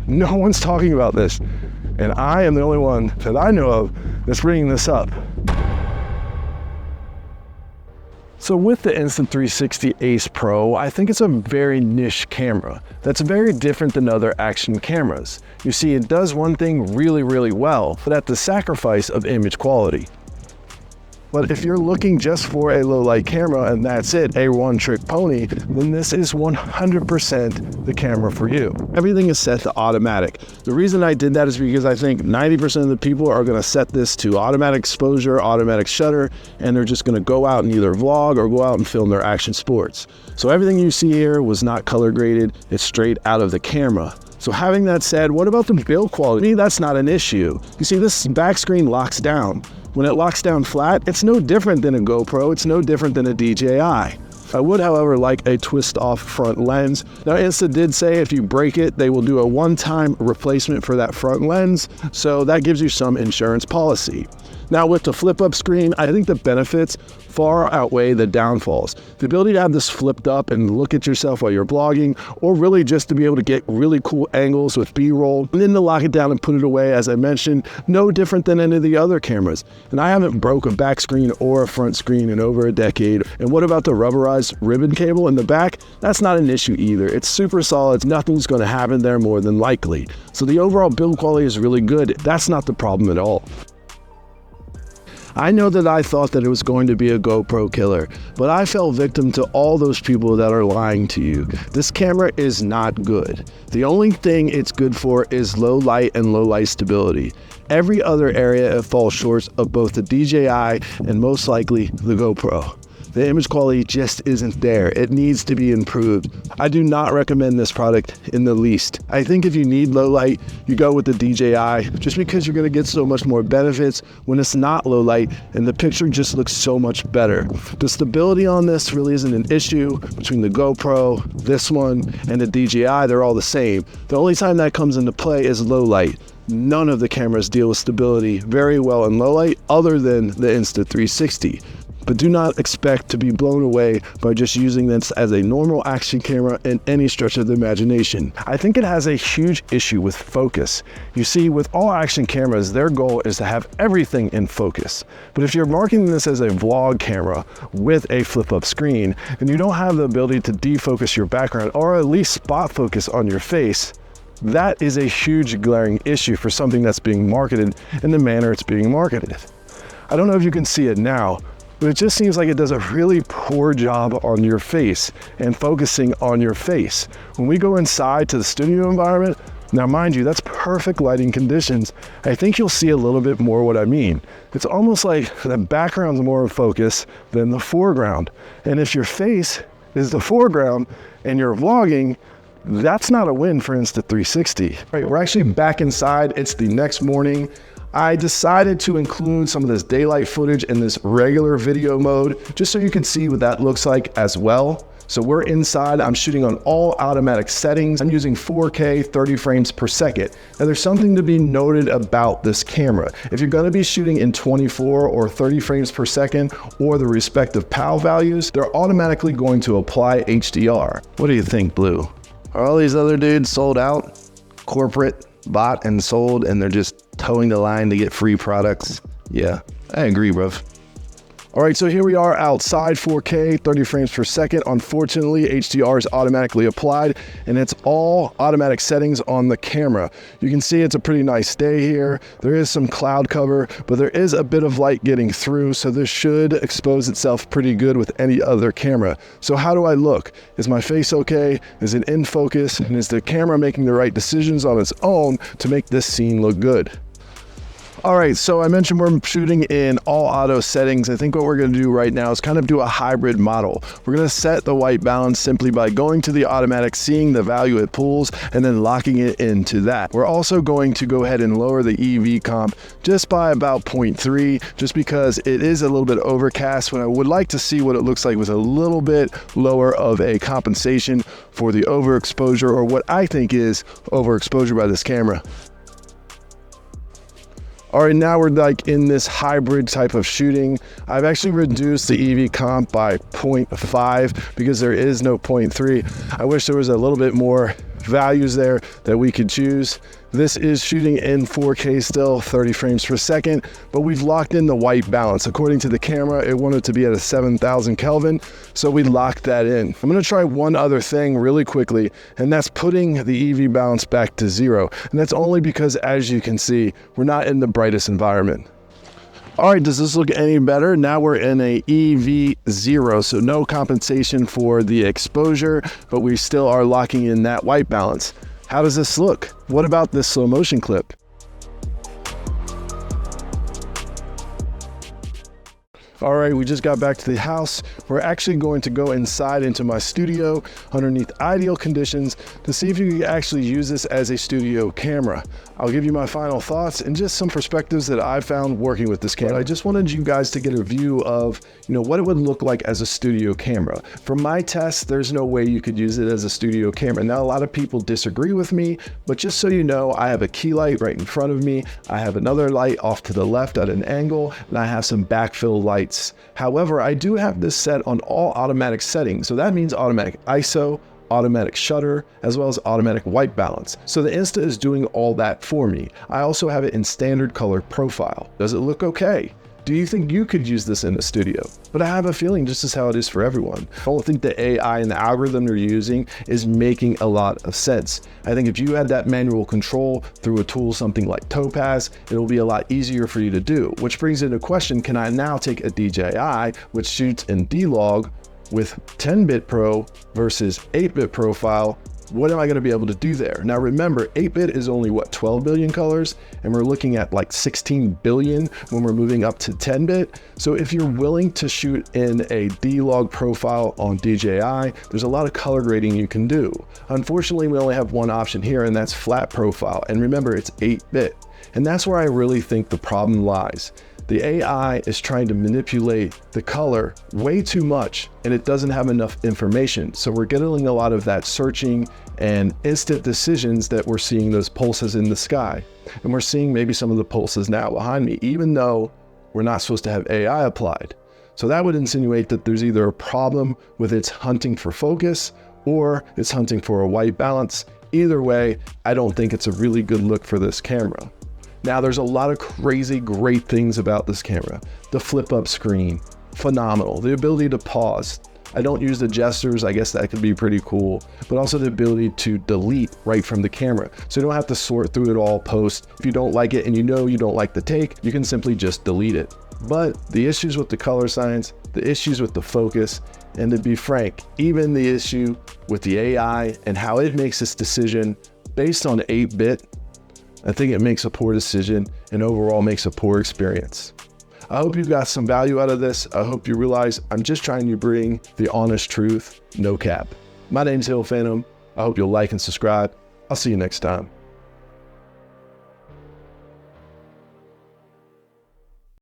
No one's talking about this. And I am the only one that I know of that's bringing this up. So with the Insta360 Ace Pro, I think it's a very niche camera that's very different than other action cameras. You see, it does one thing really, really well, but at the sacrifice of image quality. But if you're looking just for a low light camera and that's it, a one trick pony, then this is 100% the camera for you. Everything is set to automatic. The reason I did that is because I think 90% of the people are gonna set this to automatic exposure, automatic shutter, and they're just gonna go out and either vlog or go out and film their action sports. So everything you see here was not color graded, it's straight out of the camera. So having that said, what about the build quality? To me, that's not an issue. You see, this back screen locks down. When it locks down flat, it's no different than a GoPro, it's no different than a DJI. I would, however, like a twist-off front lens. Now, Insta did say if you break it, they will do a one-time replacement for that front lens, so that gives you some insurance policy. Now, with the flip-up screen, I think the benefits far outweigh the downfalls. The ability to have this flipped up and look at yourself while you're vlogging, or really just to be able to get really cool angles with B-roll, and then to lock it down and put it away, as I mentioned, no different than any of the other cameras. And I haven't broke a back screen or a front screen in over a decade. And what about the rubberized ribbon cable in the back? That's not an issue either. It's super solid. Nothing's going to happen there more than likely. So the overall build quality is really good. That's not the problem at all. I know that I thought that it was going to be a GoPro killer, but I fell victim to all those people that are lying to you. This camera is not good. The only thing it's good for is low light and low light stability. Every other area it falls short of both the DJI and most likely the GoPro. The image quality just isn't there. It needs to be improved. I do not recommend this product in the least. I think if you need low light, you go with the DJI just because you're gonna get so much more benefits when it's not low light and the picture just looks so much better. The stability on this really isn't an issue between the GoPro, this one, and the DJI. They're all the same. The only time that comes into play is low light. None of the cameras deal with stability very well in low light other than the Insta360. But do not expect to be blown away by just using this as a normal action camera in any stretch of the imagination. I think it has a huge issue with focus. You see, with all action cameras, their goal is to have everything in focus. But if you're marketing this as a vlog camera with a flip-up screen, and you don't have the ability to defocus your background or at least spot focus on your face, that is a huge glaring issue for something that's being marketed in the manner it's being marketed. I don't know if you can see it now, but it just seems like it does a really poor job on your face and focusing on your face. When we go inside to the studio environment, now mind you, that's perfect lighting conditions. I think you'll see a little bit more what I mean. It's almost like the background's more in focus than the foreground. And if your face is the foreground and you're vlogging, that's not a win for Insta360. Right, we're actually back inside. It's the next morning. I decided to include some of this daylight footage in this regular video mode, just so you can see what that looks like as well. So we're inside, I'm shooting on all automatic settings. I'm using 4K 30 frames per second. Now there's something to be noted about this camera. If you're gonna be shooting in 24 or 30 frames per second or the respective PAL values, they're automatically going to apply HDR. What do you think, Blue? Are all these other dudes sold out? Corporate, bought and sold, and they're just towing the line to get free products? Yeah, I agree, bruv. All right, so here we are outside, 4K, 30 frames per second. Unfortunately, HDR is automatically applied, and it's all automatic settings on the camera. You can see it's a pretty nice day here. There is some cloud cover, but there is a bit of light getting through, so this should expose itself pretty good with any other camera. So how do I look? Is my face okay? Is it in focus? And is the camera making the right decisions on its own to make this scene look good? All right, so I mentioned we're shooting in all auto settings. I think what we're gonna do right now is kind of do a hybrid model. We're gonna set the white balance simply by going to the automatic, seeing the value it pulls, and then locking it into that. We're also going to go ahead and lower the EV comp just by about 0.3, just because it is a little bit overcast when I would like to see what it looks like with a little bit lower of a compensation for the overexposure, or what I think is overexposure by this camera. All right, now we're like in this hybrid type of shooting. I've actually reduced the EV comp by 0.5 because there is no 0.3. I wish there was a little bit more values there that we could choose. This is shooting in 4K still, 30 frames per second, but we've locked in the white balance. According to the camera, it wanted to be at a 7,000 Kelvin, so we locked that in. I'm gonna try one other thing really quickly, and that's putting the EV balance back to 0. And that's only because, as you can see, we're not in the brightest environment. All right, does this look any better? Now we're in a EV0, so no compensation for the exposure, but we still are locking in that white balance. How does this look? What about this slow motion clip? All right, we just got back to the house. We're actually going to go inside into my studio underneath ideal conditions to see if you can actually use this as a studio camera. I'll give you my final thoughts and just some perspectives that I found working with this camera. I just wanted you guys to get a view of, what it would look like as a studio camera. For my test, there's no way you could use it as a studio camera. Now, a lot of people disagree with me, but just so you know, I have a key light right in front of me. I have another light off to the left at an angle, and I have some backfill lights. However, I do have this set on all automatic settings. So that means automatic ISO, automatic shutter, as well as automatic white balance. So the Insta is doing all that for me. I also have it in standard color profile. Does it look okay? Do you think you could use this in a studio? But I have a feeling just as how it is for everyone. I don't think the AI and the algorithm they're using is making a lot of sense. I think if you had that manual control through a tool, something like Topaz, it'll be a lot easier for you to do. Which brings into question, can I now take a DJI, which shoots in D-Log with 10-bit Pro versus 8-bit profile? What am I going to be able to do there? Now remember, 8-bit is only what, 12 billion colors, and we're looking at like 16 billion when we're moving up to 10-bit. So if you're willing to shoot in a D-Log profile on DJI, there's a lot of color grading you can do. Unfortunately, we only have one option here, and that's flat profile. And remember, it's 8-bit. And that's where I really think the problem lies. The AI is trying to manipulate the color way too much, and it doesn't have enough information. So we're getting a lot of that searching and instant decisions that we're seeing those pulses in the sky. And we're seeing maybe some of the pulses now behind me, even though we're not supposed to have AI applied. So that would insinuate that there's either a problem with its hunting for focus or it's hunting for a white balance. Either way, I don't think it's a really good look for this camera. Now, there's a lot of crazy, great things about this camera. The flip up screen, phenomenal. The ability to pause. I don't use the gestures, I guess that could be pretty cool, but also the ability to delete right from the camera. So you don't have to sort through it all post. If you don't like it and you know you don't like the take, you can simply just delete it. But the issues with the color science, the issues with the focus, and to be frank, even the issue with the AI and how it makes this decision based on 8-bit, I think it makes a poor decision and overall makes a poor experience. I hope you got some value out of this. I hope you realize I'm just trying to bring the honest truth, no cap. My name's HillPhantom. I hope you'll like and subscribe. I'll see you next time.